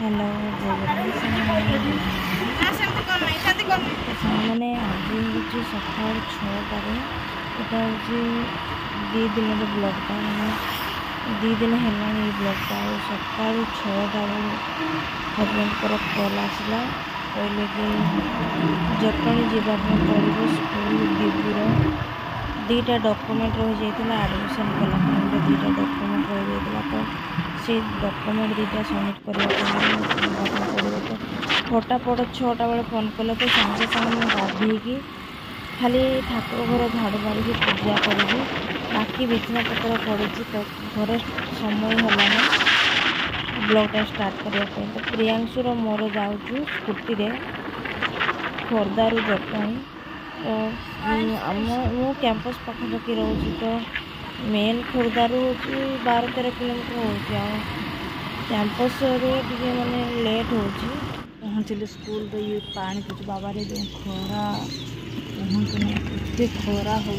Hello मैंने आज हूँ सका 6टार यहाँ हूँ 2 दिन ब्लॉगटा मैंने 2 दिन है ब्लॉगटा सका 6टा हजबैंड कॉल आसला कहले कि जटणी जावाई पड़ो स्कूल दिव्यूर 2टा डॉक्यूमेंट रही जाता एडमिशन कला टाइम 2टा डॉक्यूमेंट रही जाता तो से डॉक्यूमेंट 2टा सबमिट करने पड़ो तो फटाफट 6टा बेले फोन कले तो सागे सागे गाधेकी खाली ठाकुर घर झाड़ू मारिकी पूजा करी बाकी बिछना पत्र पड़ी तो घरे समय है ब्लॉगटा स्टार्ट करने तो प्रियांशुर मोर जाऊँ स्कूटी रे खोर्धारू जटणी तो मु कैंपस पाखापाखि रोचे तो मेन खोर्धारू हूँ 12-13 किलोमीटर हो कैंपस टे माने लेट हो पहुँचले स्कूल तो ये पानी पीछे बाबा रे जो खरा पहुँचने एत खरा हो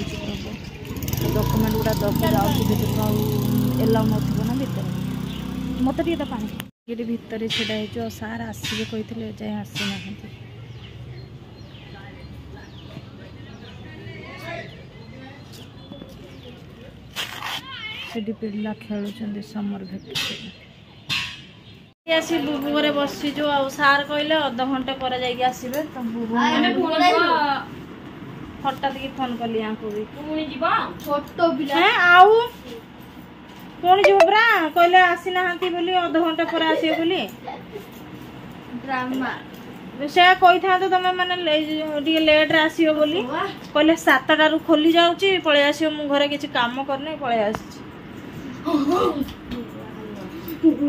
डॉक्यूमेंट गुड़ा दबी जाऊँ एलाउ ना भितर मत टे पानी ये भितर छिड़ा सार आसवे कही जाए आसी ना पिला खेलुं समर भैकेसन आसी बुबू घरे बसीचु आ सार कहले अध घंटे पर जाइए आसबे तो बुबू हठात की फोन कली भी आउ पुणी जीव परा कहले आसी ना बोली अध घंटे पर आसे बोली ड्रामा से कही था तुम मैंने लेट्रे आसो बोली कहले 7टारू खोली जाऊँगी पलि आस मु घरे किसी काम करनी पलि आसी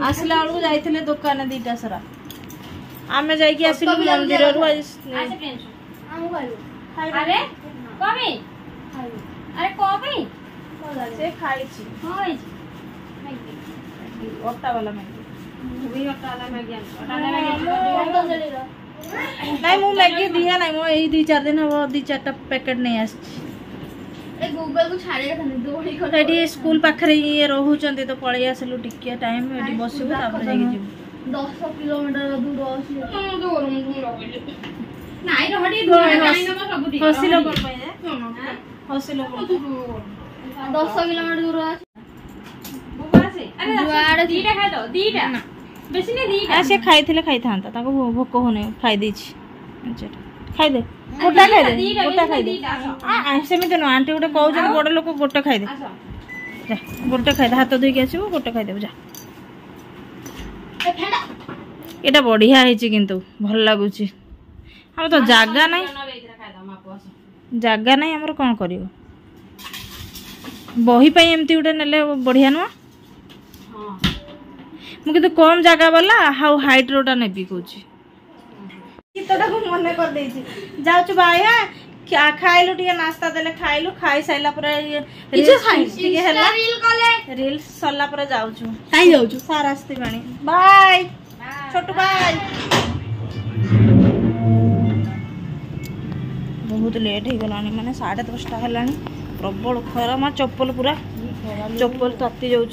आसला बेलू जाइए दुकान 2टा सारा आमे जाइए आसिलु मंदिर रु से खाई अट्टा वाला मैगी नहीं मु मैगी दिया नहीं मो यही 2-4 दिन हम 2-4टा पैकेट नहीं आस गूगल को छाड़े स्कूल पाखे ये रोचते तो पलि आसलु टिके टाइम ये बसबू 10 किलोमीटर दूर हसिल 10 किलोमीटर दूर से खाई था भोक होने खाई खाईदे गोटा खाईदे सेमती नुह आंटी गोटे कहते बड़ लोक गोटे खाईदे गोटे खाईदे हाथ धोईक आसो गोटे खाईदेव जा यहाँ बढ़िया किंतु भल लगुच आम तो जगह ना आमर कौन कर बही एमती गोटे ने बढ़िया नुह मुझे कम जगह वाला हाउ हाइट रोटा नेबी कौची मन कर जाऊँ बाया क्या खाइलु टे नास्ता देले खाइलु खाई साइला पर रील्स सरला पर जाऊँ सार आस्ती पानी बाय छोटू बाय बहुत लेट हो गलानी माने 10:30 है प्रबल खरा मा चप्पल पूरा चप्पल ताती जाऊँ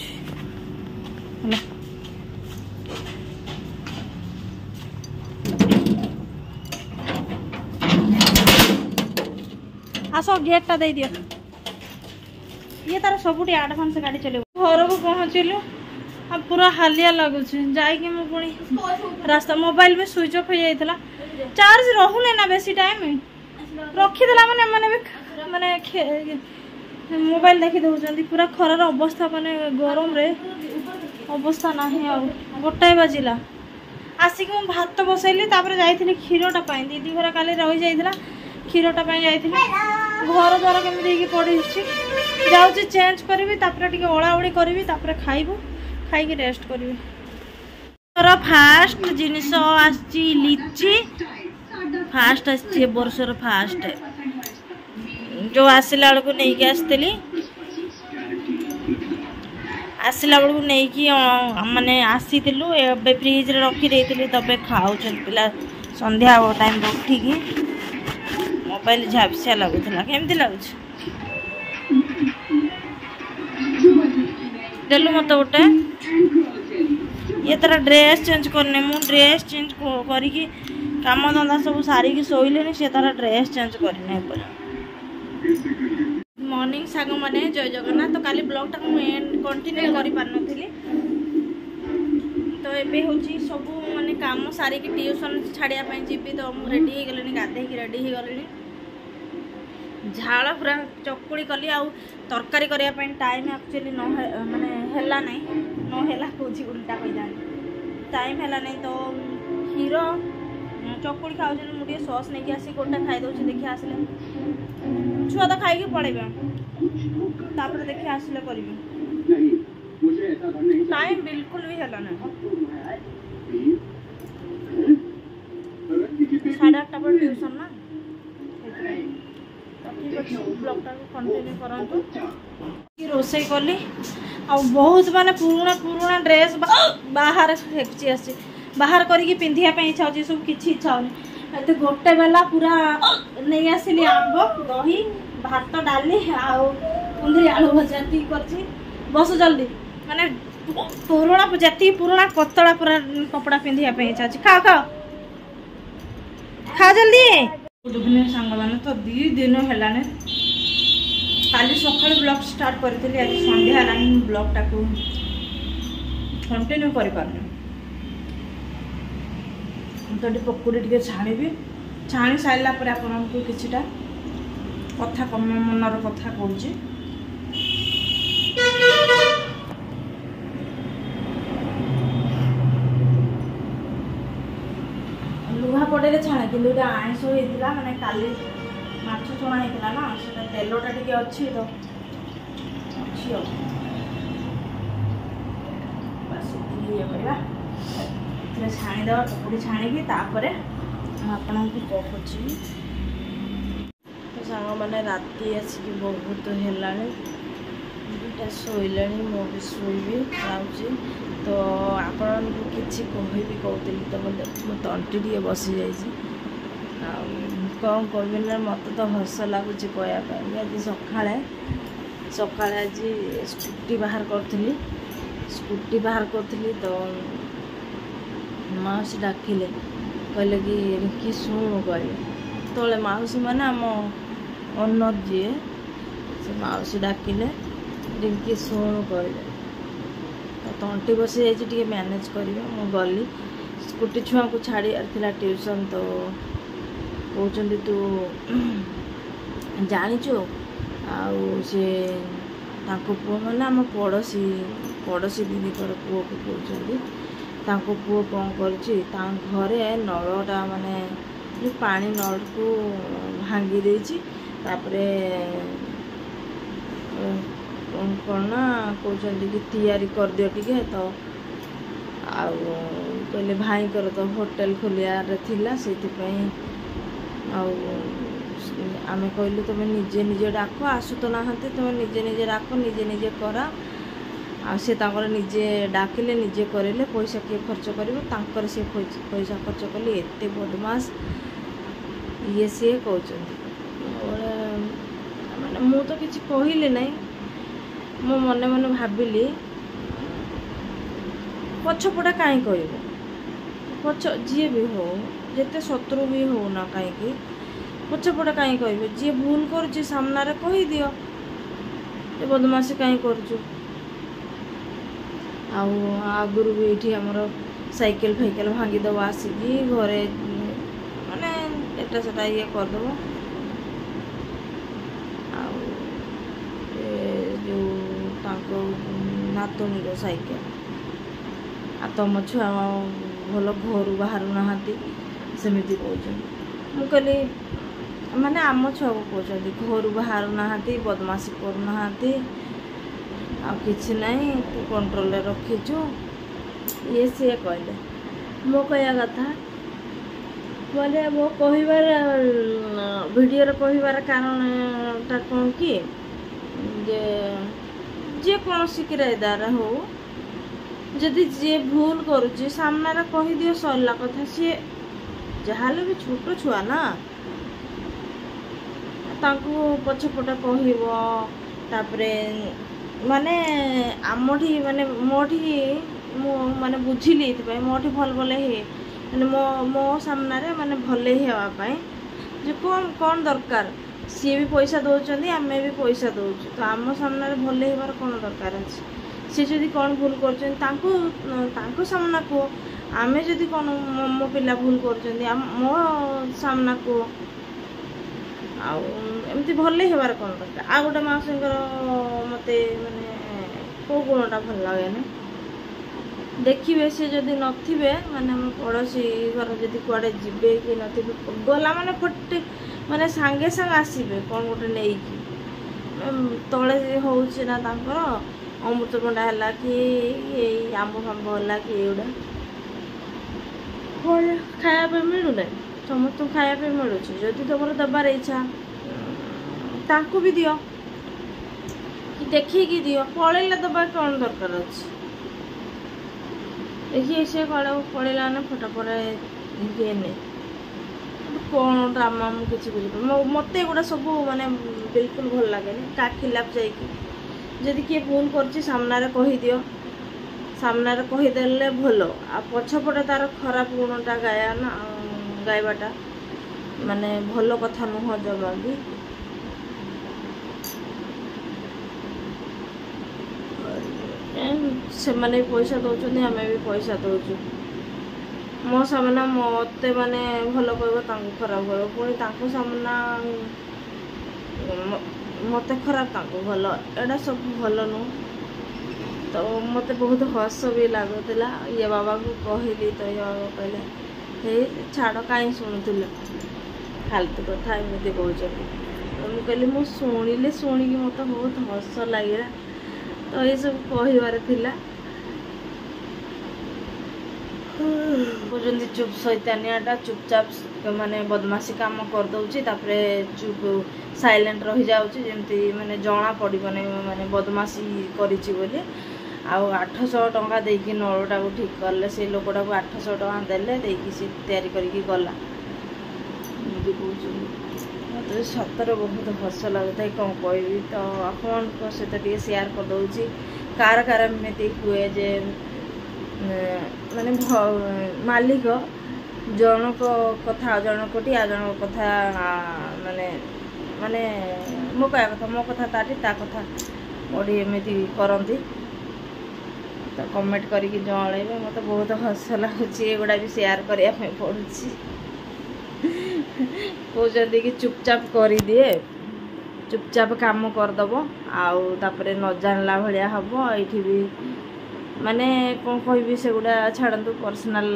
आस गेटा दे दियो ये तार सब आडभांस गाड़ी चलो घर को पहुँचलु पूरा हालिया लगुच जाकि पुणी रास्ता मोबाइल भी स्विच ऑफ हो जाता चार्ज रोने ना बेसी टाइम रखीदेला माने मोबाइल देखी दौरान पूरा खरार अवस्था माने गरम रे अवस्था ना गोटाए बाजिला आसिक मु भात बसैली जाइए क्षीरटा दीदी घर काली रही जाइला क्षीरटा जाइए घर द्वार केमी पड़ी जाऊँगी चेंज करी ओलाओड़ी करी खाइबू खाई रेस्ट करी फास्ट जिनिस आसी लिची फास्ट आसी वर्षर फास्ट जो आसला बेलू नहीं आसती आसला बेलू नहीं माने आसी फ्रिज रखी देती तबे खाऊ पिला संध्या टाइम उठिकी मोबाइल झापसिया लगुला केमती लगुच देलु मत गोटे ये तार ड्रेस चेंज करने मु ड्रेस चेंज करिकी काम धंदा सब सारिकी शोइले सी तार ड्रेस चेंज करने मॉर्निंग साग मैंने जय जगन्नाथ तो काली ब्लॉग टा कंटिन्यू कर पारि तो ये हूँ सब माने काम सारिकी ट्यूशन छाड़िया जी तो मुझे रेडी हो गली गाधे रेडी हो गली झाड़ पूरा चकुड़ी कली आउ तरकारी करने टाइम एक्चुअली न माने हैला नहीं न हैला कौची उल्टा कही टाइम हैला नहीं तो क्षीर चकुड़ी खाऊ मुझे सॉस नहीं आसी गोटा खाई दे देखिए आसले छुआ तो खाई पड़ेगा तापर देखिए आसले करी टाइम बिल्कुल भी हैला नहीं 8:30 पर ट्यूशन ना ठीक अच्छे ब्लॉगटा कंटिन्यू करंतु कि रोसई कली आ बहुत माने पुराना ड्रेस बाहर फेंची आसी बाहर करके पिंधिया पे इच्छा होची सब किछि इच्छा होनी तो गोटे बेला पूरा नहीं आसिली आंब दही भात डाली आ कुंदरी आलू भजा ती करछि बस जल्दी माने पुराना जति पुराना कतला पूरा कपड़ा पिंधिया पे इच्छा होची खा खा खा जल्दी गुड इवनिंग सांग मैंने तो 2 दिन है काली सकाल ब्लॉग स्टार्ट करी आज संध्या है ब्लॉगटा को कंटिन्यू कर तो पकुड़ी टे छाणी छाणी सारा पर आपको किछिटा कथा कम मनर कथा कहूँ लुहा पड़े छाणे कि आईस होता मैंने काली माछ छणा होता ना से तेलटा टे अच्छी तो अच्छी बस ये करवा छाणीद पकुड़ी छाणी तापर आपन को कहूँ तो सांग मैंने राति आसिक बहुत है दुटा शोला मु भी शोबी जाऊँगी तो आपण को किसी कहबी कहती तो मो तंटी टे बसी जाइए कौन कहबी ना मत तो हस लगुच कहवाई आज सका आज स्कूटी बाहर करी तो माउसी डाकिले कहले कि शुणु कह तले माउसी मैंने आम ओनर जी से माउसी डाकिले रिंकी शुणु कहले तो तंटी बसी जाइए मैनेज कर गली स्कूटी छुआ को छाड़ी था ट्यूशन तो कहते तू जाचु से पुओ मैंने आम पड़ोसी दीदी पुओ को कहते पुओ कौन करे नलटा माने पानी नल को भांगी देछि तापरे कौन ना कहते कि तैयारी कर दियो टिके तो कहले भाई कर तो होटेल खोलियार थिला से आमे कहलु तुम निजे निजे डाक आसु तो नहांती तुम निजे निजे डाक निजे निजे करा से निजे डाकिले निजे करेले पैसा किए खर्च कर से पैसा खर्च कले एते बदमाश ये सी कहते माने मु तो किसी कहले नहीं मो मने मने भाविली पछपटा कहीं कह पछ जी भी हो जिते शत्रु भी हो ना कहीं पछपटा कहीं कह जी भूल कर सामने कही दियो ये बदमाशी कहीं कर आगुरी भी ये आमर साइकेल फाइकेल भांगीदेव आसिकी घरे माने एटा सेटा ये करदेव जो नातुणी साइकेल आ तुम छुआ भल घर बाहर नहांती सेमती कहते कहली माने आम छुआ को कहते घर बाहर नहांती बदमाशी करना किसी नहीं तू कंट्रोल रखीचु ये सी कहले मो कहया कथा बोले मो कहबार वीडियो कहबार कारणटा कौन कि जे कौन किराएदार हो जदि जे भूल करुचे सामने कहीदियो सरला कथा सी जहाँ भी छोट छुआ ना तांको पछपटा कहब तापरे माने आमठी माने मोठी माने बुझिली ये मोटी भल भले हे माने मो सामने माने भले हेवाई जे कौन कौन दरकार सी भी पैसा दौरान आम भी पैसा दौचु तो आम सामने भले हेबार कौन दरकार अच्छे सी जदि कौन भूल कर सामना कह आमे जदि कौन मो पिला भूल कर मो सामना कह आमती भले हेबार कौन दरकार आ गोटे मौसी मत माने कौ गुणटा भल लगे देखिए सी जदि नथिबे माने हम पड़ोसी घर जदि कुआडे जिबे कि नथिबे गला माने फटे माने सांगे सांग आसीबे कौन गोटे नहीं तले होउछि ना तांकर अमृतभंडा हला कि आंब फांब हला कि एउडा खाया पे मिलू ना समस्त खाया पे मिलूँ जदि तुम दबार इच्छा तांको भी दियो कि देखिए दियो पलैला दबा कौन दरकार अच्छे देखिए से कड़े पड़ेगा ना फटा पड़े नहीं कौन ड्रामा मुझे बुझे मत एगुड़ा सब माने बिल्कुल भल लगे का खिलाफ जाकि किए भूल कर सामने कहीदियो सामने कहीदेले भल आ पछपटे तार खराब गुणटा गाया ना गायबाटा माने भल कथा नुह जमा भी से माने पैसा दौरान आम भी पैसा दौचु मो सामना मत माने भल कह खराब कह पुणी सामना मत खराब भल एटा सब भल नु तो मत बहुत हस भी लगुला ये बाबा को कहली तो ये बाबा कहले हे छाड़ कहीं शुणुल फालतू कथा एमती कहते मुझे कहली मुझे शुणिले शुणिकी मत बहुत हस लगे तो ये सब कहबार थिला बुझे चुप सैतानियाटा चुपचाप माने बदमाशी काम कर दउची तापरे चुप साइलेंट रही जाउची जेमती माने जना पड़िबने माने बदमाशी करिची बोली आ 800 टंका देकी नळटा को ठीक करले से लोकटा को 800 टंका देले देकी से तैयारी करके गला मुझे कहूँ तो सतर बहुत हस लगता है कौन कहबी तो अपन सहित टे शेयर कर दूची कार कार एमती हुए जे माने मालिक जनक कथा जनकटी आ जनक कथा माने माने मो कह कथा मो कथा ताटी ता कथा मोड़ी एमती करती तो कमेंट करके जणेबे मत बहुत हस लगुच एगुड़ा भी शेयर करने पड़ुची कहते कि चुपचाप कर दिए चुपचाप काम करदब आउे न जानला भाया हम ये भी माने कौन कह सेगुड़ा छाड़ू पर्सनाल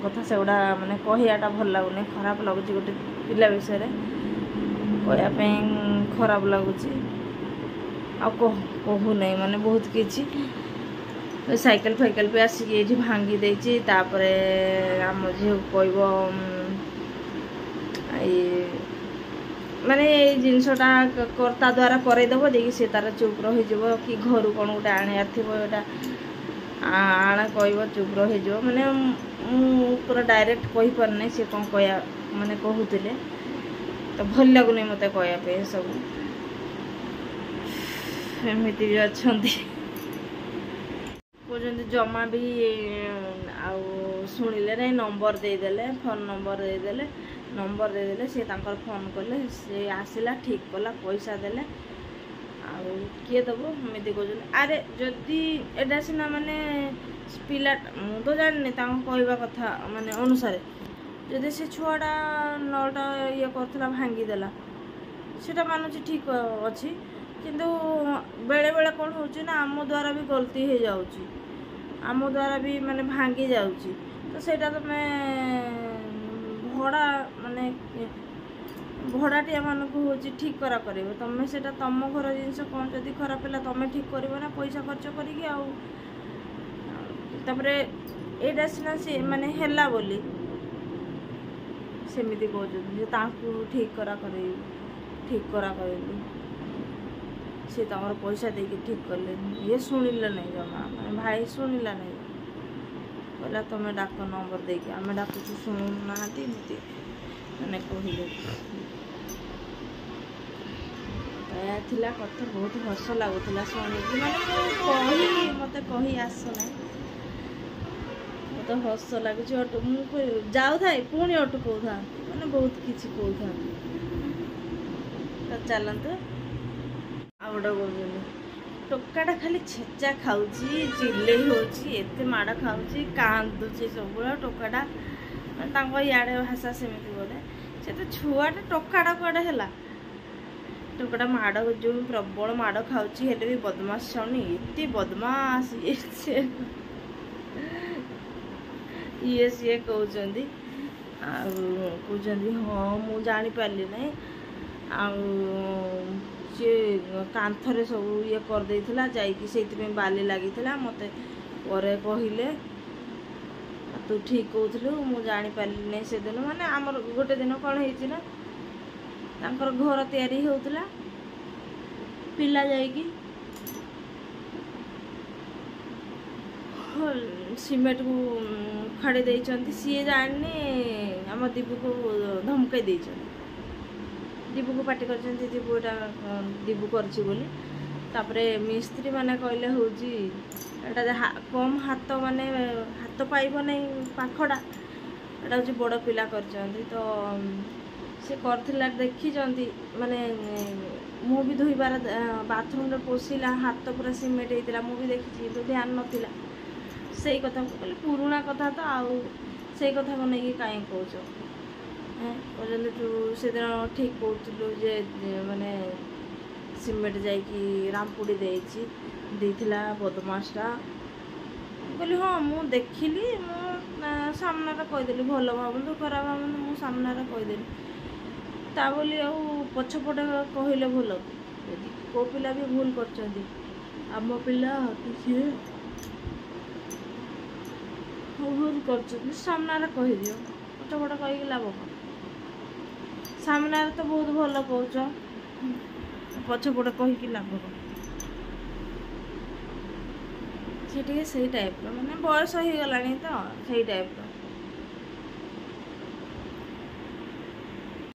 कथा सेगुड़ा माने कहवाटा भल लगुनि खराब लगुच गोटे पिला विषय कहवाई खराब लगुच कहू नहीं माने बहुत किसी साइकेल फाइकेल भी आसिक ये भांगी देती आम झील कह माने जिनसटा कर्ता द्वारा करदेव देखिए सी तार चुप रही कि घर कौन गोटे आने थोड़ा आण कह चुप रही माने पूरा डायरेक्ट कही पारना सी कौन कह माने कहते तो भल लगुनि मत कहवाई सब एमती भी अच्छा कहते जमा भी शुणिले नहीं नंबर देदेले फोन नंबर देदेले सी तांकर फोन कले से आसला ठीक कला पैसा देले किए दब एमती कह अरे जदि एटा सीना माने पिला मु तो जानी कहवा कथा माने अनुसार जदि से छुआटा नलटा ये करथला भांगीदेला सेटा मानुची ठीक अच्छी किंतु बेले बेले कौन हो ना आम द्वारा भी गलती हो जाऊँगी आम द्वारा भी माने भांगी जाऊँगी तो सेटा तुम्हें भड़ा माने भड़ाटिया मानक हूँ ठीक करा कर तुम्हें से तुम घर जिनस कौन जदि खराब है तुम्हें ठीक कर ना पैसा खर्च करके एटा सीना सी माने हैला बोली सेमिति कहते ठीक करा कर सी तमर पैसा देके ठीक कले ये शुणिले नहीं जमा मैंने भाई शुणिला नहीं कहला तुम्हें डाक नंबर देके आम डाकुचु शुणुना मैंने कहले थिला कथा बहुत हस लगुला शुणी मैंने कही मत कही आसना ବହୁତ ହସ ଲାଗୁଛି। ମୁଁ ଯାଉଥାଏ ପୁଣି ଅଟକଉଥାନ୍ତି, ମାନେ ବହୁତ କିଛି କହୁଥାନ୍ତି। ତ ଚାଲନ୍ତୁ ଆଉ ଗୋଟେ କହୁଛନ୍ତି, ଟୋକାଟା ଖାଲି ଛେଚା ଖାଉଛି, ଚିଲେଇ ହେଉଛି, ଏତେ ମାଡ଼ ଖାଉଛି, କାନ୍ଦୁଛି ସବୁବେଳେ ଟୋକାଟା। ମାନେ ତାଙ୍କ ଇଆଡ଼େ ଭାଷା ସେମିତି ବୋଧେ। ସେ ତ ଛୁଆଟା, ଟୋକାଟା କୁଆଡ଼େ ହେଲା। ଟୋକାଟା ମାଡ଼ ଯେଉଁ ପ୍ରବଳ ମାଡ଼ ଖାଉଛି, ହେଲେ ବି ବଦମାସ ଛାଉନି, ଏତେ ବଦମାସ ଇଏ ସିଏ କହୁଛନ୍ତି। ଆଉ କହୁଛନ୍ତି ହଁ ମୁଁ ଜାଣିପାରିଲି ନାହିଁ, ଆଉ ସିଏ କାନ୍ଥରେ ସବୁ ଇଏ କରିଦେଇଥିଲା, ଯାଇକି ସେଇଥିପାଇଁ ବାଲି ଲାଗିଥିଲା, ମୋତେ ପରେ କହିଲେ ତୁ ଠିକ୍ କହୁଥିଲୁ, ମୁଁ ଜାଣିପାରିଲି ନାହିଁ ସେଦିନ। ମାନେ ଆମର ଗୋଟେ ଦିନ କ'ଣ ହେଇଛି ନା, ତାଙ୍କର ଘର ତିଆରି ହେଉଥିଲା, ପିଲା ଯାଇକି ସିମେଣ୍ଟକୁ ଖାଡ଼ି ଦେଇଛନ୍ତି। ସିଏ ଜାଣିନି, ଆମ ଦିବୁକୁ ଧମକେଇ ଦେଇଛନ୍ତି, ଦିବୁକୁ ପାଟି କରିଛନ୍ତି, ଦିବୁ ଏଇଟା ଦିବୁ କରିଛି ବୋଲି। ତାପରେ ମିସ୍ତ୍ରୀ ମାନେ କହିଲେ ହେଉଛି ଏଇଟା କମ୍ ହାତ, ମାନେ ହାତ ପାଇବ ନାହିଁ ପାଖଟା, ଏଇଟା ହେଉଛି ବଡ଼ ପିଲା କରିଛନ୍ତି। ତ ସେ କରିଥିଲା, ଦେଖିଛନ୍ତି, ମାନେ ମୁଁ ବି ଧୋଇବାର ବାଥରୁମ୍ରେ ପଶିଲା, ହାତ ପୁରା ସିମେଣ୍ଟ ହେଇଥିଲା, ମୁଁ ବି ଦେଖିଛି, କିନ୍ତୁ ଧ୍ୟାନ ନଥିଲା। ସେଇ କଥା କହିଲେ, ପୁରୁଣା କଥା ତ, ଆଉ ସେଇ କଥାକୁ ନେଇକି କାହିଁ କହୁଛ? କହୁଛନ୍ତି ତୁ ସେଦିନ ଠିକ୍ କହୁଥିଲୁ ଯେ ମାନେ ସିମେଣ୍ଟ ଯାଇକି ରାମ୍ପୁଡ଼ି ଦେଇଥିଲା ବଦମାସଟା। କହିଲି ହଁ ମୁଁ ଦେଖିଲି, ମୁଁ ସାମ୍ନାରେ କହିଦେଲି, ଭଲ ଭାବନ୍ତୁ ଖରାପ ଭାବନ୍ତୁ, ମୁଁ ସାମ୍ନାରେ କହିଦେଲି। ତା ବୋଲି ଆଉ ପଛପଟେ କହିଲେ ଭଲ? ଯଦି କେଉଁ ପିଲା ବି ଭୁଲ କରିଛନ୍ତି, ଆମ ପିଲା ସିଏ ଭୁଲ କରୁଛନ୍ତି, ସାମ୍ନାରେ କହିଦିଅ, ପଛପଟେ କହିକି ଲାଭ କ'ଣ? ସାମ୍ନାରେ ତ ବହୁତ ଭଲ କହୁଛ, ପଛପଟେ କହିକି ଲାଭ କ'ଣ? ସେ ଟିକେ ସେଇ ଟାଇପ୍ର, ମାନେ ବୟସ ହେଇଗଲାଣି ତ, ସେଇ ଟାଇପ୍ର।